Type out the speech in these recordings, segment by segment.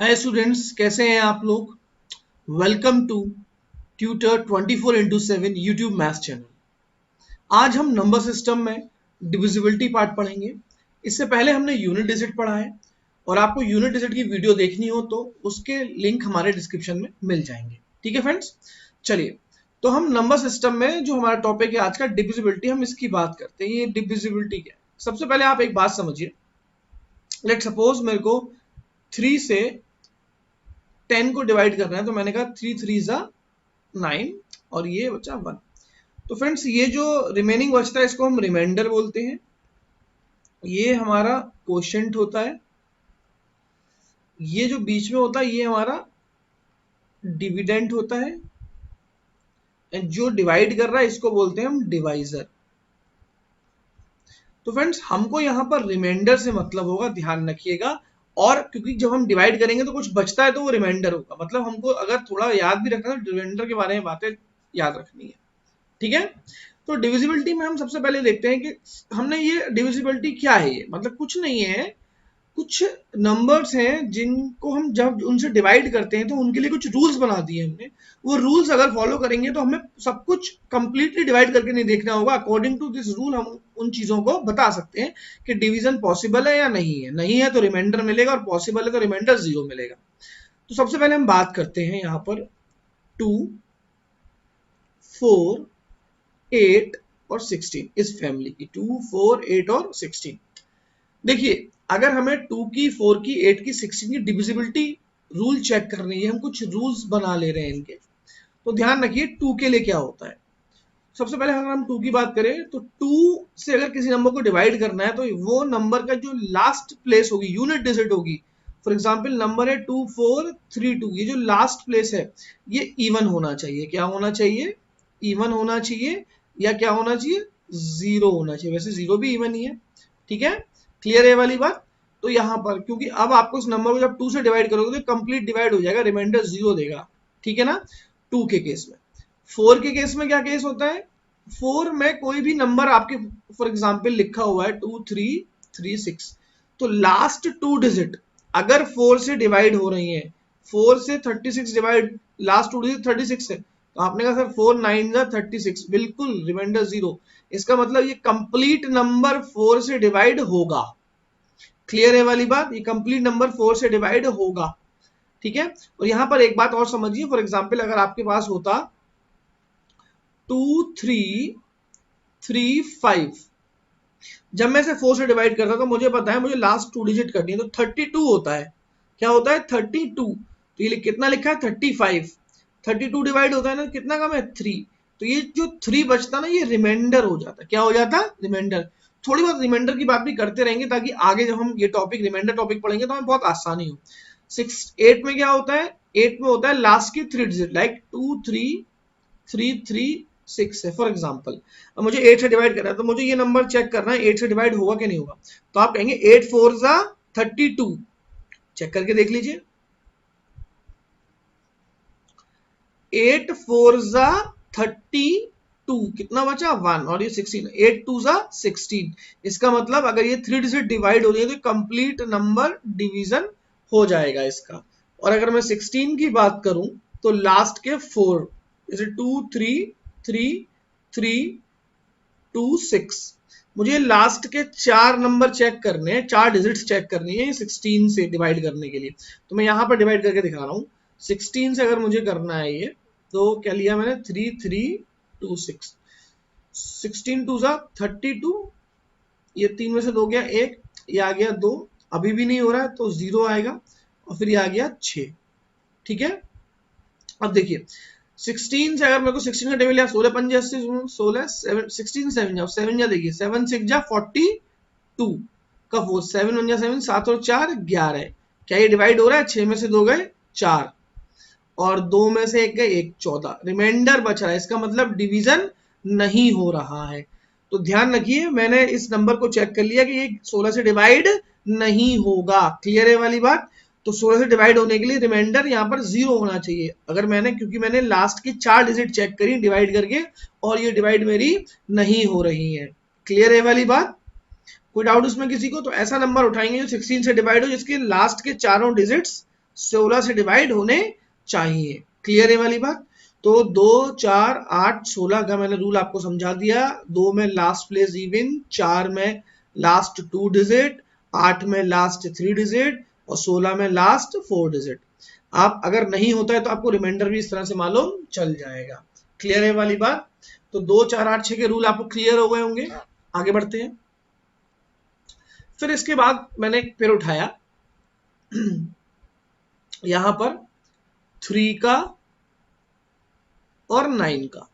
Hi students, कैसे हैं आप लोग। Welcome to tutor 24/7 YouTube maths channel. आज हम नंबर सिस्टम में डिविजिबिलिटी पार्ट पढ़ेंगे। इससे पहले हमने यूनिट डिजिट पढ़ा है और आपको यूनिट डिजिट की वीडियो देखनी हो तो उसके लिंक हमारे डिस्क्रिप्शन में मिल जाएंगे। ठीक है फ्रेंड्स, चलिए तो हम नंबर सिस्टम में जो हमारा टॉपिक है आज का डिविजिबिलिटी, हम इसकी बात करते हैं। ये डिविजिबिलिटी क्या है? सबसे पहले आप एक बात समझिए। लेट सपोज मेरे को 3 से 10 को डिवाइड करना है, तो मैंने कहा 3 3 जा 9 और ये बचा 1। तो फ्रेंड्स, ये जो रिमेनिंग बचता है इसको हम रिमाइंडर बोलते हैं। ये हमारा क्वोशिएंट होता है। ये जो बीच में होता है ये हमारा डिविडेंड होता है। एंड जो डिवाइड कर रहा है इसको बोलते हैं हम डिवाइजर। तो फ्रेंड्स, हमको यहाँ पर रिमाइंडर से मतलब होगा, ध्यान रखिएगा। और क्योंकि जब हम डिवाइड करेंगे तो कुछ बचता है तो वो रिमाइंडर होगा। मतलब हमको अगर थोड़ा याद भी रखना है तो रिमाइंडर के बारे में बातें याद रखनी है। ठीक है, तो डिविजिबिलिटी में हम सबसे पहले देखते हैं कि हमने ये डिविजिबिलिटी क्या है। ये मतलब कुछ नहीं है, कुछ नंबर्स हैं जिनको हम जब उनसे डिवाइड करते हैं तो उनके लिए कुछ रूल्स बना दिए हमने। वो रूल्स अगर फॉलो करेंगे तो हमें सब कुछ कंप्लीटली डिवाइड करके नहीं देखना होगा। अकॉर्डिंग टू दिस रूल हम उन चीजों को बता सकते हैं कि डिवीजन पॉसिबल है या नहीं है। नहीं है तो रिमाइंडर मिलेगा और पॉसिबल है तो रिमाइंडर 0 मिलेगा। तो सबसे पहले हम बात करते हैं यहाँ पर 2, 4, 8 और 16 इस फैमिली की। 2, 4, 8 और 16। देखिए, अगर हमें 2 की, 4 की, 8 की, 16 की डिविजिबिलिटी रूल चेक करनी है, हम कुछ रूल्स बना ले रहे हैं इनके, तो ध्यान रखिए 2 के लिए क्या होता है। सबसे पहले अगर हम 2 की बात करें तो 2 से अगर किसी नंबर को डिवाइड करना है तो वो नंबर का जो लास्ट प्लेस होगी, यूनिट डिजिट होगी। फॉर एग्जाम्पल नंबर है 2432, ये जो लास्ट प्लेस है ये इवन होना चाहिए। क्या होना चाहिए? इवन होना चाहिए। या क्या होना चाहिए? 0 होना चाहिए। वैसे 0 भी इवन ही है। ठीक है, क्लियर है वाली बात। तो यहाँ पर क्योंकि अब आपको इस नंबर को जब 2 से डिवाइड करोगे तो कंप्लीट डिवाइड हो जाएगा, रिमाइंडर 0 देगा। ठीक है ना, 2 के केस में। 4 के केस में क्या केस होता है? 4 में कोई भी नंबर आपके, फॉर एग्जाम्पल लिखा हुआ है 2336, तो लास्ट 2 डिजिट अगर 4 से डिवाइड हो रही है, 4 से 36 डिवाइड, लास्ट 2 डिजिट 36 है, तो आपने कहा सर 4 9 जा 36, बिल्कुल रिमाइंडर 0। इसका मतलब ये कंप्लीट नंबर 4 से डिवाइड होगा। क्लियर है वाली बात, ये कंप्लीट नंबर 4 से डिवाइड होगा। ठीक है, और यहां पर एक बात और समझिए। फॉर एग्जाम्पल अगर आपके पास होता 2335, जब मैं इसे 4 से डिवाइड करता तो मुझे पता है मुझे लास्ट 2 डिजिट करनी है, तो 32 होता है। क्या होता है? 32। तो ये कितना लिखा है? 35। 32 डिवाइड होता है ना, कितना कम है? 3। तो ये जो 3 बचता ना, ये रिमाइंडर हो जाता। क्या हो जाता? रिमाइंडर। थोड़ी बहुत रिमाइंडर की बात भी करते रहेंगे ताकि आगे जब हम ये टॉपिक रिमाइंडर टॉपिक पढ़ेंगे तो हमें बहुत आसानी हो। 8 में क्या होता है? 8 में होता है लास्ट की 3 डिजिट, लाइक 23336 है फॉर एग्जाम्पल। अब मुझे 8 से डिवाइड करना है तो मुझे ये नंबर चेक करना है 8 से डिवाइड होगा कि नहीं होगा। तो आप कहेंगे 8 4 जा 32, चेक करके देख लीजिए। 8 4 जा 32, कितना बचा? 1, और ये 16, 8 2 जा 16। इसका मतलब अगर ये 3 डिजिट डिवाइड हो रही है तो कंप्लीट नंबर डिवीजन हो जाएगा इसका। और अगर मैं 16 की बात करूं तो लास्ट के 4, जैसे 2 3 3 3 2 6, मुझे लास्ट के 4 नंबर चेक करने हैं, 4 डिजिट्स चेक करनी है 16 से डिवाइड करने के लिए। तो मैं यहां पर डिवाइड करके दिखा रहा हूं। 16 से अगर मुझे करना है ये, तो क्या लिया मैंने? 3326। 16 2 जा 32, ये 3 में से 2 गया 1, ये आ गया 2, अभी भी नहीं हो रहा है तो 0 आएगा, और फिर ये आ गया 6। ठीक है, अब देखिए 16 से अगर मेरे को 16 का टेबल लिया, 16 5 जा 16, 16 7 जाओ 7 जा, देखिए 7 6 जा 42 का 4, 7 1 जा 7, 7 और 4 11। क्या ये डिवाइड हो रहा है? 6 में से 2 गए 4 और 2 में से 1 गए 1, 14, रिमाइंडर बच रहा है। इसका मतलब डिवीजन नहीं हो रहा है। तो ध्यान रखिए, मैंने इस नंबर को चेक कर लिया कि ये 16 से डिवाइड नहीं होगा। क्लियर है वाली बात। तो 16 से डिवाइड होने के लिए रिमाइंडर यहाँ पर 0 होना चाहिए। अगर मैंने, क्योंकि मैंने लास्ट की 4 डिजिट चेक करी डिवाइड करके और ये डिवाइड मेरी नहीं हो रही है। क्लियर है वाली बात। कोई डाउट उसमें किसी को? तो ऐसा नंबर उठाएंगे जो 16 से डिवाइड हो, जिसके लास्ट के चारों डिजिट्स 16 से डिवाइड होने चाहिए। क्लियर है वाली बात? तो 2, 4, 8, 16 का मैंने रूल आपको समझा दिया। 2 में लास्ट प्लेस इवन, 4 में लास्ट 2 डिजिट, 8 में लास्ट 3 डिजिट और 16 में लास्ट 4 डिजिट। आप अगर नहीं होता है तो आपको रिमाइंडर भी इस तरह से मालूम चल जाएगा। क्लियर है वाली बात? तो 2, 4, 8, 6 के रूल आपको क्लियर हो गए होंगे। आगे बढ़ते हैं। फिर इसके बाद मैंने एक पेड़ उठाया यहां पर 3 का और 9 का।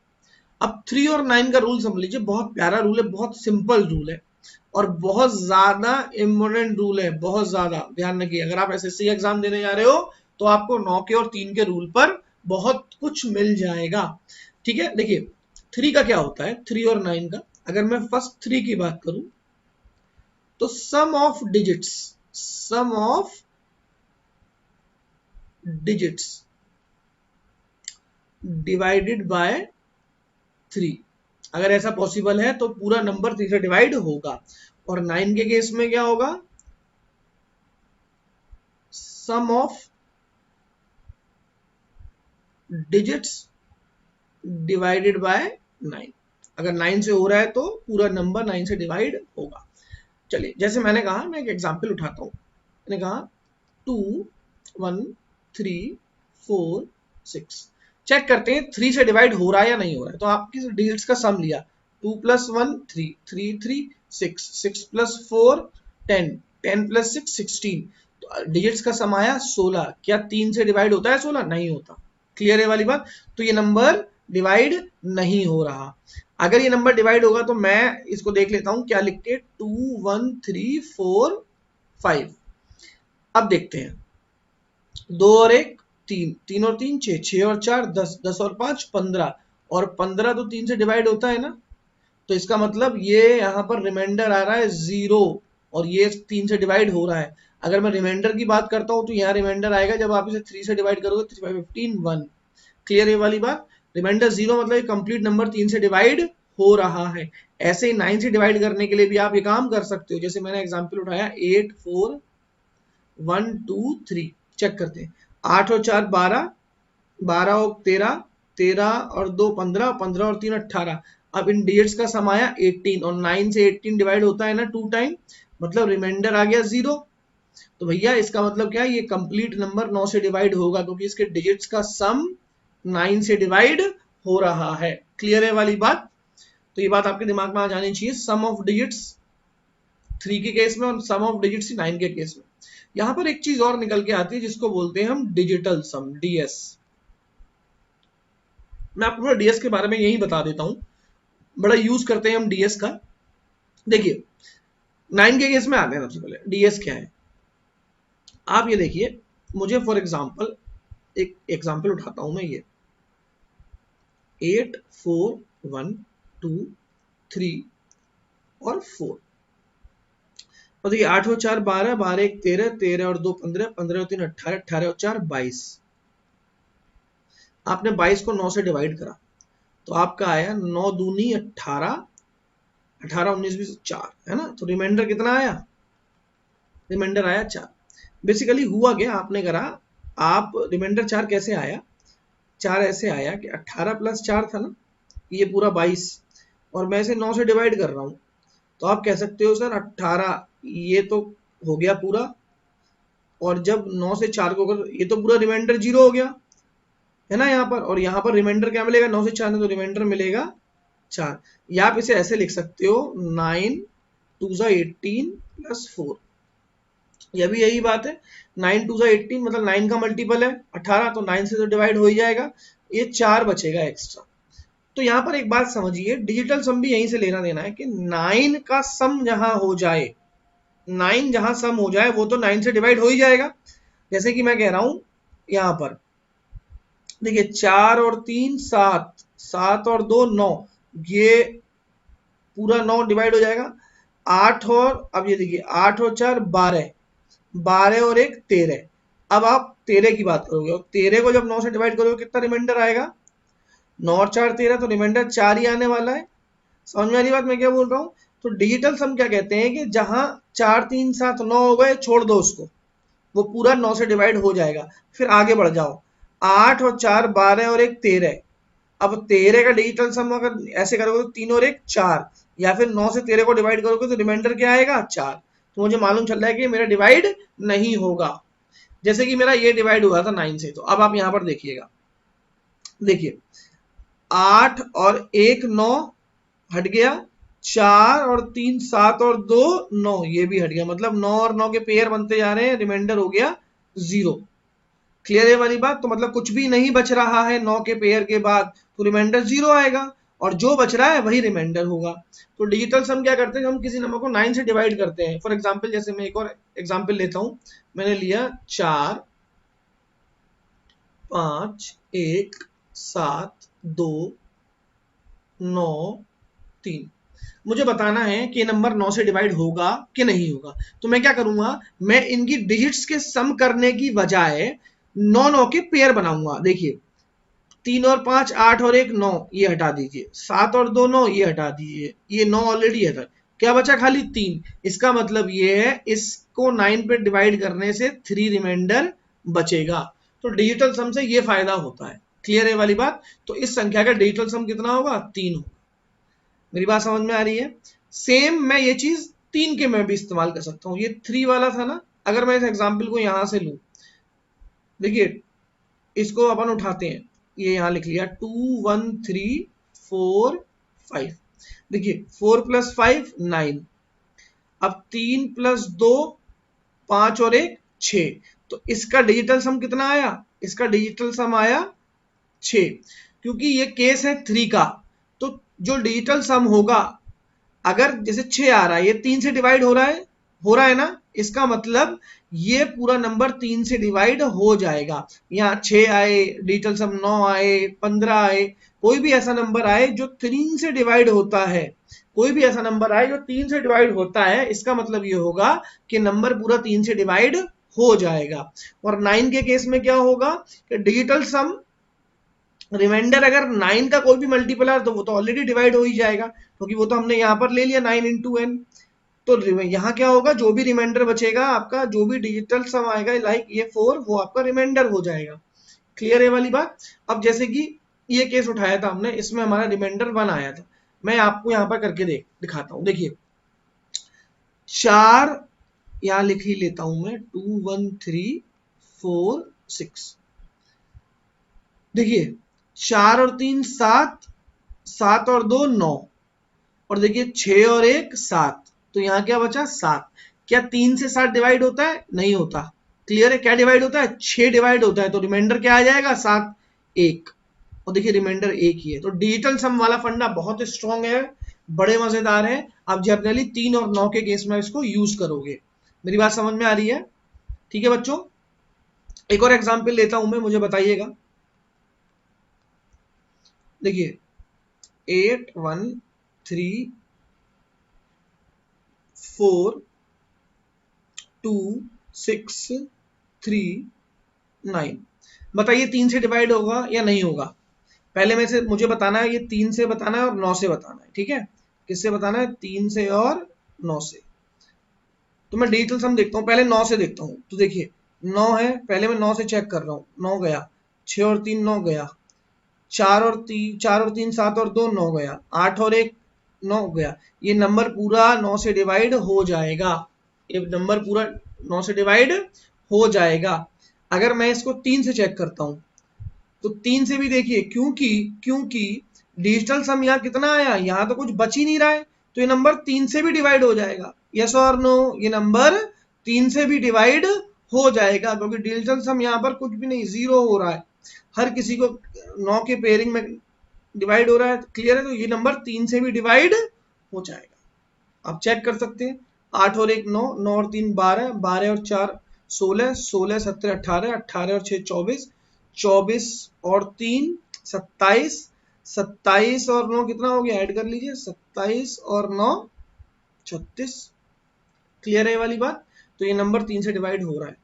अब 3 और 9 का रूल समझ लीजिए, बहुत प्यारा रूल है, बहुत सिंपल रूल है और बहुत ज्यादा इंपॉर्टेंट रूल है, बहुत ज्यादा ध्यान रखिए। अगर आप एसएससी एग्जाम देने जा रहे हो तो आपको 9 के और 3 के रूल पर बहुत कुछ मिल जाएगा। ठीक है, देखिए 3 का क्या होता है, 3 और 9 का। अगर मैं फर्स्ट 3 की बात करूं तो सम ऑफ डिजिट्स डिवाइडेड बाय 3। अगर ऐसा पॉसिबल है तो पूरा नंबर 3 से डिवाइड होगा। और 9 के केस में क्या होगा, सम ऑफ डिजिट्स डिवाइडेड बाय 9। अगर 9 से हो रहा है तो पूरा नंबर 9 से डिवाइड होगा। चलिए, जैसे मैंने कहा, मैं एक एग्जांपल उठाता हूं। मैंने कहा 2, 1, 3, 4, 6। चेक करते हैं 3 से डिवाइड हो रहा है या नहीं हो रहा है। तो आपकी डिजिट्स का सम लिया, 2 + 1 3, 3 3 6, 6 + 4 10, 10 + 6 16। तो डिजिट्स का सम आया 16। क्या 3 से डिवाइड होता है 16? नहीं होता। क्लियर है वाली बात? तो ये नंबर डिवाइड नहीं हो रहा। अगर ये नंबर डिवाइड होगा तो मैं इसको देख लेता हूं क्या लिख के, 2 1 3 4 5। अब देखते हैं, 2 और 1 3, 3 और 3 6, 6 और 4 10, 10 और 5 15 और 15 तो 3 से डिवाइड होता है ना। तो इसका मतलब ये यहाँ पर रिमाइंडर आ रहा है 0 और ये 3 से डिवाइड हो रहा है। अगर मैं रिमाइंडर की बात करता हूं तो यहाँ रिमाइंडर आएगा जब आप इसे 3 से डिवाइड करोगे, 3 5 15 1। क्लियर है वाली बात? रिमाइंडर 0 मतलब कंप्लीट नंबर 3 से डिवाइड हो रहा है। ऐसे ही 9 से डिवाइड करने के लिए भी आप ये काम कर सकते हो। जैसे मैंने एग्जांपल उठाया 8 4 1 2 3। चेक करते हैं, 8 और 4 12, 12 और 13, 13 और 2 15, 15 और 3 18। अब इन डिजिट्स का सम आया 18 और 9 से 18 डिवाइड होता है ना 2 टाइम, मतलब रिमाइंडर आ गया 0। तो भैया इसका मतलब क्या है, ये कंप्लीट नंबर 9 से डिवाइड होगा क्योंकि इसके डिजिट्स का सम 9 से डिवाइड हो रहा है। क्लियर है वाली बात? तो ये बात आपके दिमाग में आ जानी चाहिए, सम ऑफ डिजिट्स 3 के केस में और सम ऑफ डिजिट्स 9 के केस में। यहां पर एक चीज और निकल के आती है जिसको बोलते हैं हम डिजिटल सम, डीएस। मैं आपको डीएस के बारे में यही बता देता हूं, बड़ा यूज करते हैं हम डीएस का। देखिए 9 के केस में आते हैं। सबसे पहले डीएस क्या है, आप ये देखिए, मुझे फॉर एग्जांपल एक एग्जांपल उठाता हूं मैं, ये 8 4 1 2 3 और 4। और देखिए 8 और 4 12, 12 1 13, 13 और 2 15, 15 और 3 18, 18 और 4 22। आपने 22 को 9 से डिवाइड करा तो आपका आया 9 दूनी 18, 18 19 20 4, है ना। तो रिमाइंडर कितना आया, रिमाइंडर आया 4। बेसिकली हुआ क्या, आपने करा, आप रिमाइंडर 4 कैसे आया, 4 ऐसे आया कि 18 + 4 था ना, ये पूरा 22 और मैं इसे 9 से डिवाइड कर रहा हूं। तो आप कह सकते हो सर 18 ये तो हो गया पूरा, और जब 9 से 4 को कर, ये तो पूरा रिमाइंडर 0 हो गया है ना यहाँ पर। और यहाँ पर रिमाइंडर क्या मिलेगा, 9 से 4 में तो रिमाइंडर मिलेगा 4। या आप इसे ऐसे लिख सकते हो 9 2 18 + 4। यह भी यही बात है, 9 2 18 मतलब 9 का मल्टीपल है 18, तो 9 से तो डिवाइड हो ही जाएगा, ये 4 बचेगा एक्स्ट्रा। तो यहाँ पर एक बात समझिए, डिजिटल सम भी यहीं से लेना देना है कि 9 का सम जहां हो जाए, 9 जहां सम हो जाए वो तो 9 से डिवाइड हो ही जाएगा। जैसे कि मैं कह रहा हूं यहां पर देखिए 4 और 3 7, 7 और 2 9, ये पूरा 9 डिवाइड हो जाएगा। 8 और, अब ये देखिए 8 और 4 12, 12 और 1 13। अब आप 13 की बात करोगे और 13 को जब 9 से डिवाइड करोगे कितना रिमाइंडर आएगा, 9 और 4 13, तो रिमाइंडर 4 ही आने वाला है। समझ में आ रही बात मैं क्या बोल रहा हूँ? तो डिजिटल सम क्या कहते हैं कि जहां 4 3 7 9 हो गए, छोड़ दो उसको, वो पूरा 9 से डिवाइड हो जाएगा। फिर आगे बढ़ जाओ, 8 और 4 12 और 1 13। अब 13 का डिजिटल सम अगर ऐसे करोगे तो 3 और 1 4, या फिर 9 से 13 को डिवाइड करोगे तो रिमाइंडर क्या आएगा 4। तो मुझे मालूम चल रहा है कि मेरा डिवाइड नहीं होगा। जैसे कि मेरा ये डिवाइड हुआ था 9 से, तो अब आप यहां पर देखिएगा, देखिए 8 और 1 9 हट गया, 4 और 3 7 और 2 9, ये भी हट गया, मतलब 9 और 9 के पेयर बनते जा रहे हैं, रिमाइंडर हो गया 0। क्लियर है वाली बात? तो मतलब कुछ भी नहीं बच रहा है 9 के पेयर के बाद, तो रिमाइंडर 0 आएगा, और जो बच रहा है वही रिमाइंडर होगा। तो डिजिटल सम क्या करते हैं, हम किसी नंबर को 9 से डिवाइड करते हैं। फॉर एग्जांपल, जैसे मैं एक और एग्जांपल लेता हूं, मैंने लिया 4 5 1 7 2 9 3। मुझे बताना है कि ये नंबर 9 से डिवाइड होगा कि नहीं होगा। तो मैं क्या करूंगा, मैं इनकी डिजिट्स के सम करने की बजाय 9 9 के पेयर बनाऊंगा। देखिए 3 और 5 8 और 1 9, ये हटा दीजिए, 7 और 2 9, ये हटा दीजिए, ये 9 ऑलरेडी है, क्या बचा खाली 3। इसका मतलब ये है इसको 9 पे डिवाइड करने से 3 रिमाइंडर बचेगा। तो डिजिटल सम से ये फायदा होता है। क्लियर है वाली बात? तो इस संख्या का डिजिटल सम कितना होगा, 3 होगा। मेरी बात समझ में आ रही है? सेम मैं ये चीज 3 के में भी इस्तेमाल कर सकता हूं। ये 3 वाला था ना, अगर मैं इस एग्जाम्पल को यहां से लूं, देखिए इसको अपन उठाते हैं, ये यहां लिख लिया 2 1 3 4 5। देखिए 4 + 5 9, अब 3 + 2 5 और 1 6। तो इसका डिजिटल सम कितना आया, इसका डिजिटल सम आया 6। क्योंकि ये केस है 3 का, तो जो डिजिटल सम होगा, अगर जैसे 6 आ रहा है, ये 3 से डिवाइड हो रहा है ना, इसका मतलब ये पूरा नंबर 3 से डिवाइड हो जाएगा। यहाँ 6 आए, डिजिटल सम 9 आए, 15 आए, कोई भी ऐसा नंबर आए जो 3 से डिवाइड होता है, कोई भी ऐसा नंबर आए जो 3 से डिवाइड होता है, इसका मतलब ये होगा कि नंबर पूरा 3 से डिवाइड हो जाएगा। और 9 के केस में क्या होगा कि डिजिटल सम रिमाइंडर अगर 9 का कोई भी मल्टीपल है तो वो तो ऑलरेडी डिवाइड हो ही जाएगा, क्योंकि वो तो हमने यहां पर ले लिया 9 × n। तो यहाँ क्या होगा, जो भी रिमाइंडर बचेगा आपका, जो भी डिजिटल सम आएगा लाइक ये 4, वो आपका रिमाइंडर हो जाएगा। क्लियर है वाली बात? अब जैसे कि ये केस उठाया था हमने, इसमें हमारा रिमाइंडर 1 आया था। मैं आपको यहाँ पर करके दिखाता हूँ। देखिए 4 यहाँ लिख ही लेता हूं मैं, 2 1 3 4 6। देखिए 4 और 3 7, 7 और 2 9, और देखिए 6 और 1 7। तो यहाँ क्या बचा 7। क्या 3 से 7 डिवाइड होता है? नहीं होता। क्लियर है? क्या डिवाइड होता है? 6 डिवाइड होता है। तो रिमाइंडर क्या आ जाएगा 7 1, और देखिए रिमाइंडर 1 ही है। तो डिजिटल सम वाला फंडा बहुत स्ट्रॉन्ग है, बड़े मजेदार है। आप जनरली 3 और 9 के केस में इसको यूज करोगे। मेरी बात समझ में आ रही है? ठीक है बच्चों, एक और एग्जाम्पल लेता हूं मैं, मुझे बताइएगा। देखिए 8 1 3 4 2 6 3 9। बताइए 3 से डिवाइड होगा या नहीं होगा? पहले में से मुझे बताना है, ये 3 से बताना है और 9 से बताना है। ठीक है, किससे बताना है? 3 से और 9 से। तो मैं डिजिटल सम देखता हूँ, पहले 9 से देखता हूँ। तो देखिए 9 है, पहले मैं 9 से चेक कर रहा हूँ। 9 गया, 6 और 3 9 गया, 4 और 3 7 और 2 9 गया, 8 और 1 9 गया। ये नंबर पूरा 9 से डिवाइड हो जाएगा, ये नंबर पूरा 9 से डिवाइड हो जाएगा। अगर मैं इसको 3 से चेक करता हूं तो 3 से भी देखिए, क्योंकि डिजिटल सम यहाँ कितना आया, यहाँ तो कुछ बच ही नहीं रहा है, तो ये नंबर 3 से भी डिवाइड हो जाएगा। यस और नो? ये नंबर 3 से भी डिवाइड हो जाएगा, क्योंकि डिजिटल सम यहाँ पर कुछ भी नहीं, 0 हो रहा है, हर किसी को 9 के पेयरिंग में डिवाइड हो रहा है। क्लियर है? तो ये नंबर 3 से भी डिवाइड हो जाएगा। आप चेक कर सकते हैं। 8 और 1 9, 9 और 3 12, 12 और 4 16, 16 17 18, 18 और 6 24, 24 और 3 27, 27 और 9 कितना हो गया, ऐड कर लीजिए, 27 और 9 36। क्लियर है ये वाली बात? तो ये नंबर 3 से डिवाइड हो रहा है।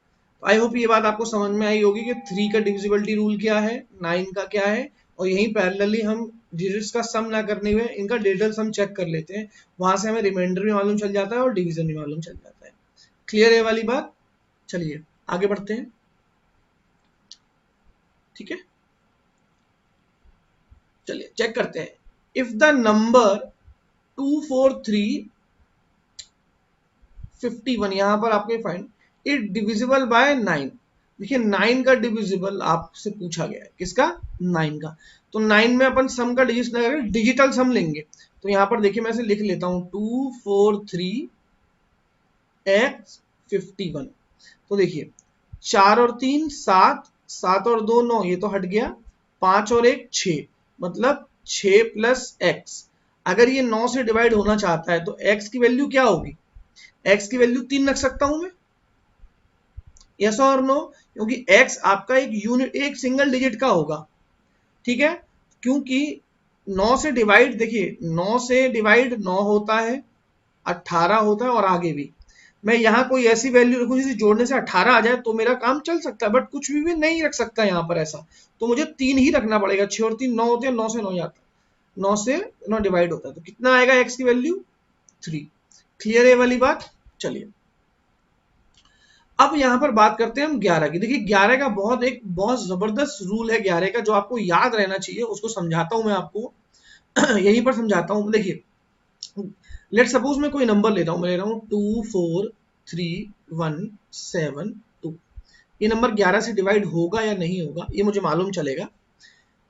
आई होप ये बात आपको समझ में आई होगी कि 3 का डिविजिबिलिटी रूल क्या है, 9 का क्या है, और यहीं पैरेलली हम डिजिट्स का सम ना करने हुए इनका डिजिटल सम चेक कर लेते हैं। वहां से हमें रिमाइंडर भी मालूम चल जाता है और डिवीजन भी मालूम चल जाता है। क्लियर है वाली बात? चलिए आगे बढ़ते हैं, ठीक है। चलिए चेक करते हैं। इफ द नंबर 24351, यहां पर आपके फाइंड इट डिविजिबल बाय 9। देखिए 9 का डिविजिबल आपसे पूछा गया है, किसका? 9 का। तो 9 में अपन सम का डिजिटल सम लेंगे। तो यहां पर देखिए मैं इसे लिख लेता हूं 243x51। तो देखिए 4 और 3 7, 7 और 2 9, ये तो हट गया, 5 और 1 6, मतलब 6 प्लस x। अगर ये 9 से डिवाइड होना चाहता है तो x की वैल्यू क्या होगी? x की वैल्यू 3 रख सकता हूं मैं, यस और नो? क्योंकि x आपका एक यूनिट, एक सिंगल डिजिट का होगा, ठीक है। क्योंकि 9 से डिवाइड, देखिए 9 से डिवाइड 9 होता है, 18 होता है और आगे भी। मैं यहाँ कोई ऐसी वैल्यू रखूं जिसे जोड़ने से 18 आ जाए तो मेरा काम चल सकता है, बट कुछ भी नहीं रख सकता यहाँ पर ऐसा। तो मुझे 3 ही रखना पड़ेगा। 6 और 3 9 होते हैं, 9 से 9 जाता है, 9 से 9 डिवाइड होता है। तो कितना आएगा x की वैल्यू? 3। क्लियर है वाली बात? चलिए अब यहां पर बात करते हैं हम 11 की। देखिए 11 का बहुत जबरदस्त रूल है 11 का, जो आपको याद रहना चाहिए। उसको समझाता हूं मैं आपको यहीं पर समझाता हूं। देखिए लेट सपोज मैं कोई नंबर ले रहा हूं, मैं ले रहा हूं 24317 2। ये नंबर 11 से डिवाइड होगा या नहीं होगा ये मुझे मालूम चलेगा।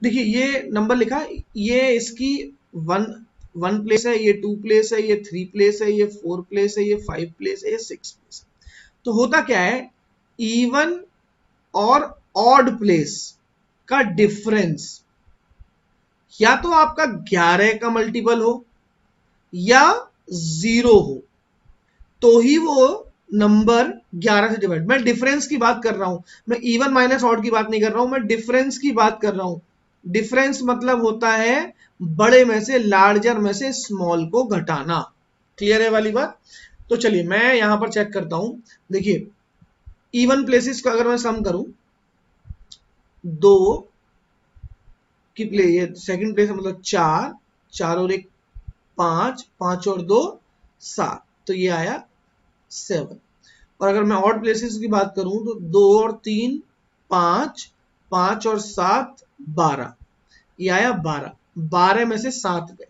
देखिए ये नंबर लिखा, ये इसकी 1 प्लेस है, ये 2 प्लेस है, ये 3 प्लेस है, ये 4 प्लेस है, ये 5 प्लेस है, ये 6 प्लेस है। तो होता क्या है, इवन और ऑड प्लेस का डिफरेंस या तो आपका 11 का मल्टीपल हो या 0 हो, तो ही वो नंबर 11 से डिवाइड। मैं डिफरेंस की बात कर रहा हूं, मैं इवन माइनस ऑड की बात नहीं कर रहा हूं, मैं डिफरेंस की बात कर रहा हूं। डिफरेंस मतलब होता है बड़े में से, लार्जर में से स्मॉल को घटाना। क्लियर है वाली बात? तो चलिए मैं यहां पर चेक करता हूं। देखिए इवन प्लेसेस का अगर मैं सम करूं, 2 की प्लेस, ये सेकंड प्लेस है, मतलब 4, 4 और 1 5, 5 और 2 7, तो ये आया 7। और अगर मैं ऑड प्लेसेस की बात करूं तो 2 और 3 5, 5 और 7 12, ये आया 12। 12 में से 7 गए,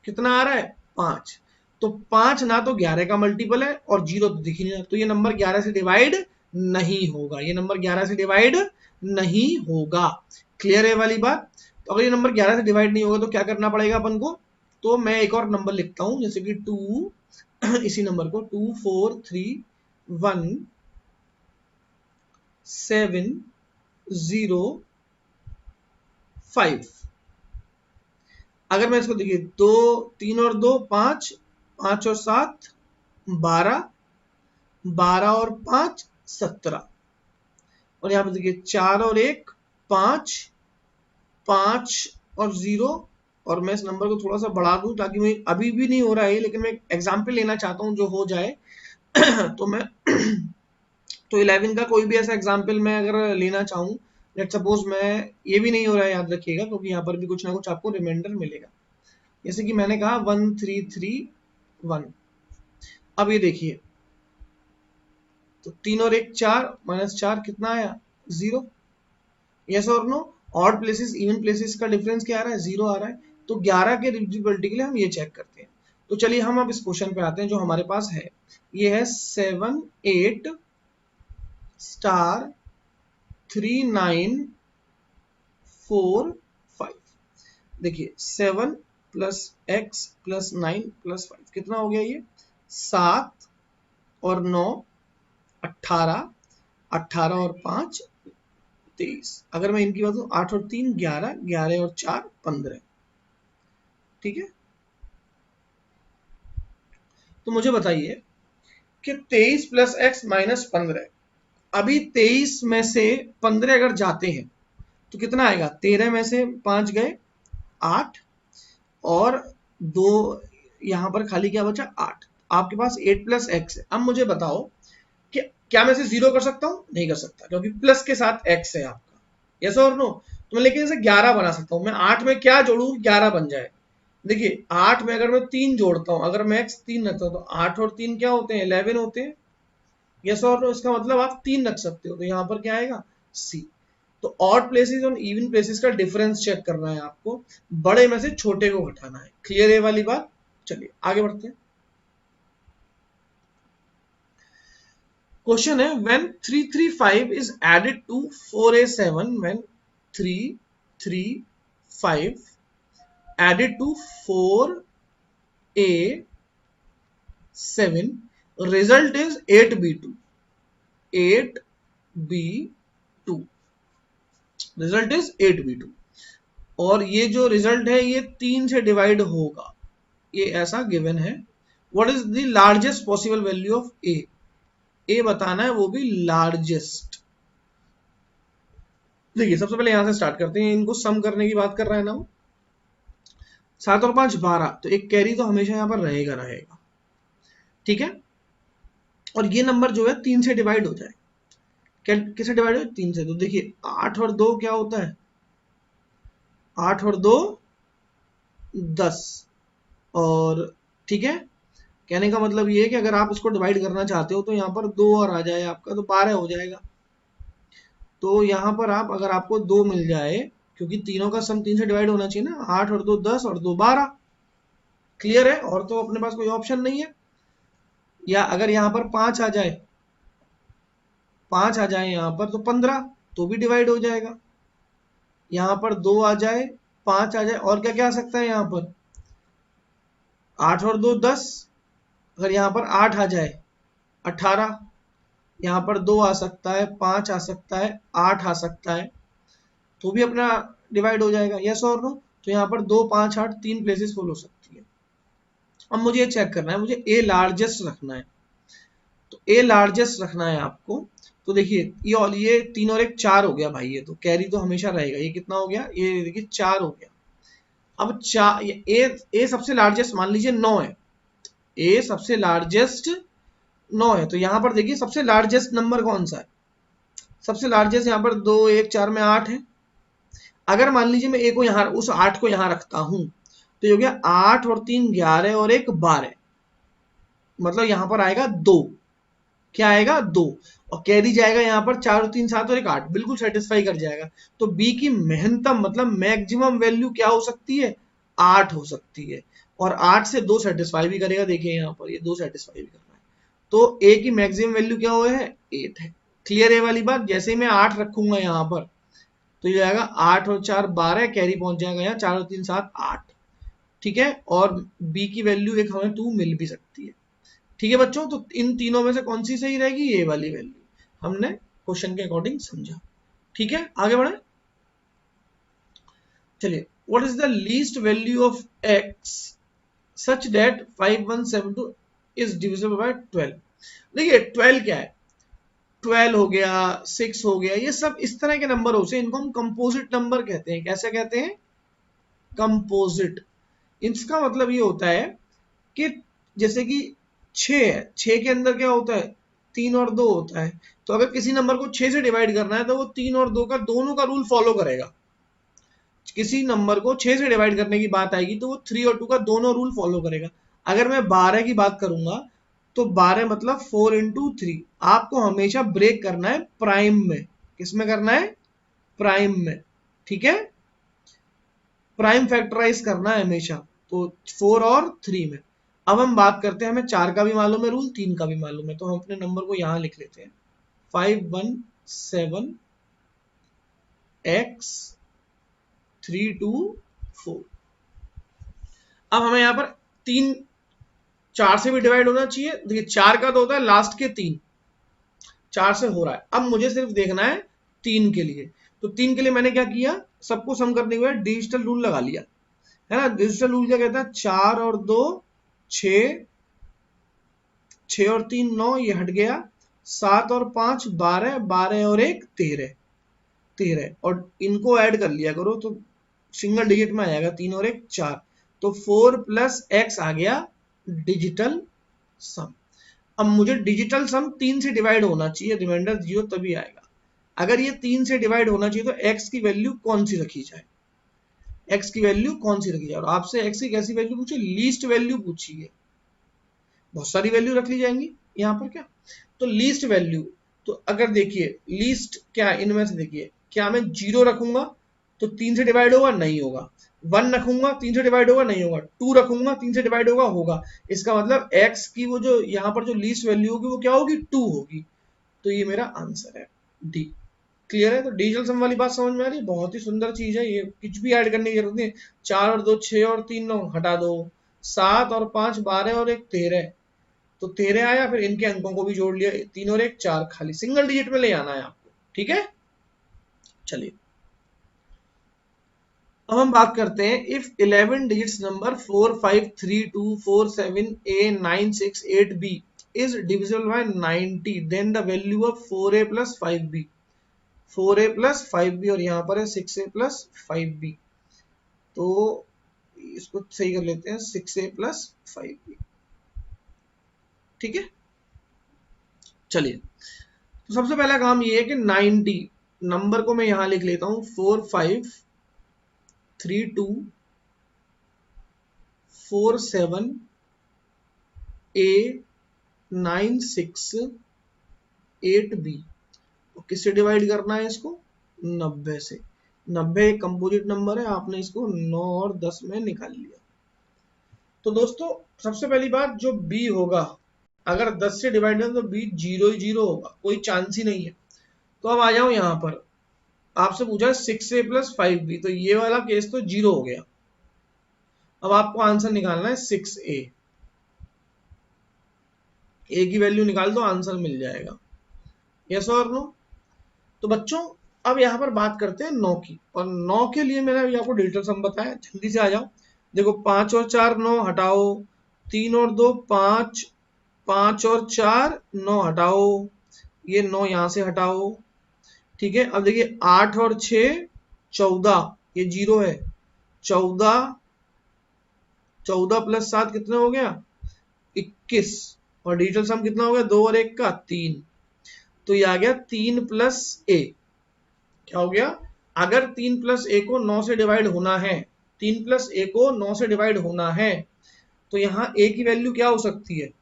कितना आ रहा है? 5। तो 5 ना तो 11 का मल्टीपल है और 0 तो दिख ही नहीं रहा, तो ये नंबर 11 से डिवाइड नहीं होगा। ये नंबर 11 से डिवाइड नहीं होगा। क्लियर है वाली बात? तो अगर ये नंबर 11 से डिवाइड नहीं होगा तो क्या करना पड़ेगा अपन को? तो मैं एक और नंबर लिखता हूं, जैसे कि 2 इसी नंबर को 2431705। अगर मैं इसको देखिए 2 3 और 2 5, 5 और 7 12, 12 और 5 17, और यहाँ पे देखिए 4 और 1 5, 5 और 0। और मैं इस नंबर को थोड़ा सा बढ़ा दूं ताकि मैं, अभी भी नहीं हो रहा है लेकिन मैं एग्जाम्पल लेना चाहता हूं जो हो जाए तो मैं तो 11 का कोई भी ऐसा एग्जाम्पल मैं अगर लेना चाहूं, लेट सपोज मैं, ये भी नहीं हो रहा है याद रखिएगा, क्योंकि यहाँ पर भी कुछ ना कुछ आपको रिमाइंडर मिलेगा। जैसे कि मैंने कहा 1331। अब ये देखिए, तो 3 और 1 4, -4 कितना आया? 0। यस और no? Odd places even places का डिफरेंस क्या आ रहा है? 0 आ रहा है। तो 11 के डिविजिबिलिटी के लिए हम ये चेक करते हैं। तो चलिए हम अब इस क्वेश्चन पे आते हैं जो हमारे पास है। ये है 7 8 स्टार 3 9 4 5। देखिए 7 प्लस x प्लस 9 प्लस 5 कितना हो गया? ये 7 और 9 18, 18 और 5 23। अगर मैं इनकी बात करूं 8 और 3 11, 11 और 4 15। ठीक है, तो मुझे बताइए कि 23 प्लस एक्स माइनस 15, अभी 23 में से 15 अगर जाते हैं तो कितना आएगा? 13 में से 5 गए 8, और 2 यहां पर खाली क्या बचा? 8। आपके पास 8 प्लस एक्स है। अब मुझे बताओ कि क्या मैं इसे 0 कर सकता हूं? नहीं कर सकता, क्योंकि प्लस के साथ एक्स है आपका। यस और नो? तो मैं लेकिन इसे 11 बना सकता हूं। मैं 8 में क्या जोड़ू 11 बन जाए? देखिए 8 में अगर मैं 3 जोड़ता हूं, अगर मैं x 3 रखता हूं तो 8 और 3 क्या होते हैं? 11 होते हैं। यस और नो, इसका मतलब आप 3 रख सकते हो, तो यहाँ पर क्या आएगा सी। तो ऑड प्लेसेस और इवन प्लेसेस का डिफरेंस चेक करना है आपको, बड़े में से छोटे को घटाना है। क्लियर है वाली बात? चलिए आगे बढ़ते हैं। क्वेश्चन है when 335 is added to 4a7, when 335 added to 4a7, result is 8b2, 8b2, result is 8b2। और ये जो रिजल्ट है ये 3 से डिवाइड होगा, ये ऐसा गिवन है। What is the largest possible value of a बताना है, वो भी लार्जेस्ट। देखिए सबसे पहले यहां से स्टार्ट करते हैं, इनको सम करने की बात कर रहा है ना वो। 7 और 5 12, तो एक कैरी तो हमेशा यहां पर रहेगा रहेगा, ठीक है। और ये नंबर जो है 3 से डिवाइड हो जाए, किससे डिवाइड हो? 3 से। तो देखिए 8 और 2 क्या होता है? 8 और 2 10, और ठीक है, कहने का मतलब ये है कि अगर आप इसको डिवाइड करना चाहते हो तो यहाँ पर 2 और आ जाए आपका, तो 12 हो जाएगा। तो यहाँ पर आप अगर आपको 2 मिल जाए, क्योंकि तीनों का सम 3 से डिवाइड होना चाहिए ना, 8 और 2 10 और 2 12। क्लियर है? और तो अपने पास कोई ऑप्शन नहीं है। या अगर यहाँ पर 5 आ जाए, 5 आ जाए यहाँ पर, तो 15, तो भी डिवाइड हो जाएगा। यहाँ पर 2 आ जाए, 5 आ जाए, और क्या क्या आ सकता है यहाँ पर? 8 और 2 10, अगर यहाँ पर 8 आ जाए 18, यहाँ पर 2 आ सकता है, 5 आ सकता है, 8 आ सकता है, तो भी अपना डिवाइड हो जाएगा। यस और नो? तो यहाँ पर 2 5 8 3 प्लेसेस फुल हो सकती है। अब मुझे ये चेक करना है, मुझे ए लार्जेस्ट रखना है, तो ए लार्जेस्ट रखना है आपको। तो देखिए ये 3 और 1 4 हो गया भाई, ये तो कैरी तो हमेशा रहेगा। ये कितना हो गया? ये देखिए 4 हो गया। अब चार, ए सबसे लार्जेस्ट मान लीजिए 9 है, ए सबसे लार्जेस्ट 9 है। तो यहाँ पर देखिए सबसे लार्जेस्ट नंबर कौन सा है? सबसे लार्जेस्ट यहाँ पर 2 1 4 में 8 है। अगर मान लीजिए मैं ए को यहाँ, उस 8 को यहाँ रखता हूं, तो ये हो गया 8 और 3 11 और 1 12, मतलब यहाँ पर आएगा 2। क्या आएगा? 2। और कैरी जाएगा यहाँ पर 4 और 3 7 और 1 8, बिल्कुल सेटिस्फाई कर जाएगा। तो बी की महनतम मतलब मैक्सिमम वैल्यू क्या हो सकती है? 8 हो सकती है। और 8 से 2 सेटिस्फाई भी करेगा, देखिए यहाँ पर ये 2 सेटिस्फाई भी कर रहा है। तो ए की मैक्सिमम वैल्यू क्या हुआ है? 8 है। क्लियर है वाली बात? जैसे ही मैं 8 रखूंगा यहाँ पर, तो ये आएगा 8 और 4 12, कैरी पहुंच जाएगा यहाँ 4 और 3 7 8, ठीक है। और बी की वैल्यू एक हमें 2 मिल भी सकती है, ठीक है बच्चों। तो इन तीनों में से कौन सी सही रहेगी? ये वाली वैल्यू, हमने क्वेश्चन के अकॉर्डिंग समझा, ठीक है। आगे बढ़े, चलिए। What is the least value of x such that 5172 is divisible by 12? देखिए 12 क्या है? 12 हो गया, 6 हो गया, ये सब इस तरह के नंबर होते हैं, इनको हम कंपोजिट नंबर कहते हैं। कैसे कहते हैं? कंपोजिट। इसका मतलब ये होता है कि जैसे कि 6 है, 6 के अंदर क्या होता है? 3 और 2 होता है। तो अगर किसी नंबर को 6 से डिवाइड करना है, तो वो 3 और 2 का दोनों का रूल फॉलो करेगा। किसी नंबर को 6 से डिवाइड करने की बात आएगी, तो वो 3 और 2 का दोनों रूल फॉलो करेगा। अगर मैं 12 की बात करूंगा, तो 12 मतलब 4 इंटू 3। आपको हमेशा ब्रेक करना है प्राइम में। किसमें करना है? प्राइम में, ठीक है। प्राइम फैक्टराइज करना है हमेशा, तो 4 और 3 में। अब हम बात करते हैं, हमें 4 का भी मालूम है रूल, 3 का भी मालूम है, तो हम अपने नंबर को यहां लिख लेते हैं 517x324। अब हमें यहाँ पर 3 4 से भी डिवाइड होना चाहिए। देखिए 4 का तो होता है लास्ट के 3, 4 से हो रहा है। अब मुझे सिर्फ देखना है 3 के लिए। तो 3 के लिए मैंने क्या किया? सबको सम करने के बाद डिजिटल रूल लगा लिया, है ना। डिजिटल रूल क्या कहता है? 4 और 2 6, 6 और 3 9, ये हट गया। 7 और 5 12, 12 और 1 13, 13, और इनको ऐड कर लिया करो तो सिंगल डिजिट में आ जाएगा। 3 और 1 4, तो 4 प्लस एक्स आ गया डिजिटल सम। अब मुझे डिजिटल सम 3 से डिवाइड होना चाहिए, रिमाइंडर 0 तभी आएगा। अगर ये 3 से डिवाइड होना चाहिए, तो एक्स की वैल्यू कौन सी रखी जाए? एक्स की वैल्यू कौन सी रखी जाए? और आपसे एक्स की कैसी वैल्यू पूछी? लीस्ट वैल्यू पूछी है। बहुत सारी वैल्यू रख ली जाएंगी यहाँ पर क्या। तो लीस्ट वैल्यू, तो अगर देखिए लीस्ट क्या है इनमें से, देखिए क्या मैं 0 रखूंगा तो 3 से डिवाइड होगा, नहीं होगा। 1 रखूंगा 3 से डिवाइड होगा, नहीं होगा। 2 रखूंगा 3 से डिवाइड होगा, होगा। इसका मतलब x की वो जो यहाँ पर जो लीस्ट वैल्यू होगी वो क्या होगी, 2 होगी। तो ये मेरा आंसर है डी। क्लियर है? तो डिजिटल सम वाली बात समझ में आ रही है? बहुत ही सुंदर चीज है ये, कुछ भी ऐड करने की जरूरत नहीं। 4 और 2 6 और 3 9 हटा दो, 7 और 5 12 और 1 13, तो 13 आया। फिर इनके अंकों को भी जोड़ लिया, 3 और 1 4, खाली सिंगल डिजिट में ले आना है आपको। ठीक है, चलिए अब हम बात करते हैं, if 11 digits number 4 5 3 2 4 7 a 9 6 8 b is divisible by 90, then the value of 4a plus 5b, 4a plus 5b और यहाँ पर है 6a plus 5b, तो इसको सही कर लेते हैं 6a plus 5b। ठीक है, चलिए तो सबसे पहला काम ये है कि 90 नंबर को मैं यहां लिख लेता हूं, 4 5 3 2 4 7 a 9 6 8 b। किससे डिवाइड करना है इसको, 90 से। 90 एक कंपोजिट नंबर है, आपने इसको 9 और 10 में निकाल लिया। तो दोस्तों सबसे पहली बात, जो b होगा अगर 10 से डिवाइड है तो b 0 ही 0 होगा, कोई चांस ही नहीं है। तो अब आ जाओ यहाँ पर, आपसे पूछा है 6a plus 5b, तो ये वाला केस तो 0 हो गया। अब आपको आंसर निकालना है 6a, a की वैल्यू निकाल दो, आंसर मिल जाएगा। यस और नो? तो बच्चों अब यहाँ पर बात करते हैं 9 की, और 9 के लिए मैंने अभी आपको डिजिटल सम बताया, जल्दी से आ जाओ। देखो 5 और 4 9 हटाओ, 3 और 2 5, 5 और 4 9 हटाओ, ये 9 यहाँ से हटाओ। ठीक है, अब देखिए 8 और 6 14, ये 0 है। 14 14 प्लस 7 कितना हो गया, 21, और डिजिटल सम कितना हो गया, 2 और 1 का 3, तो ये आ गया 3 प्लस a। क्या हो गया, अगर 3 प्लस a को 9 से डिवाइड होना है, 3 प्लस a को 9 से डिवाइड होना है, तो यहाँ a की वैल्यू क्या हो सकती है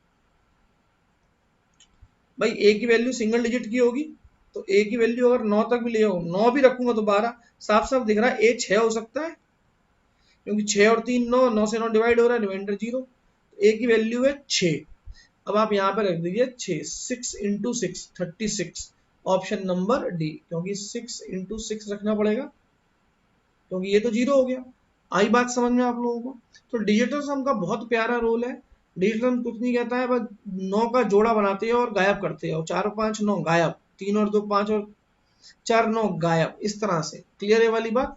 भाई, a की वैल्यू सिंगल डिजिट की होगी। तो a की वैल्यू अगर 9 तक भी ले जाऊं, 9 भी रखूंगा तो 12, साफ साफ दिख रहा है a 6 हो सकता है, क्योंकि 6 और 3 9, 9 से 9 डिवाइड हो रहा है, रिमाइंडर 0, तो a की वैल्यू है 6। अब आप यहाँ पे रख दीजिए 6, 6 इंटू 6 36, ऑप्शन नंबर डी, क्योंकि 6 इंटू 6 रखना पड़ेगा, क्योंकि ये तो 0 हो गया। आई बात समझ में आप लोगों को? तो डिजिटल सम का बहुत प्यारा रोल है। डिजिटल सम कुछ नहीं कहता है, बस 9 का जोड़ा बनाते हैं और गायब करते हैं, और 4 और 5 9 गायब, 3 और 2 5 और 4 9 गायब, इस तरह से। क्लियर है वाली बात?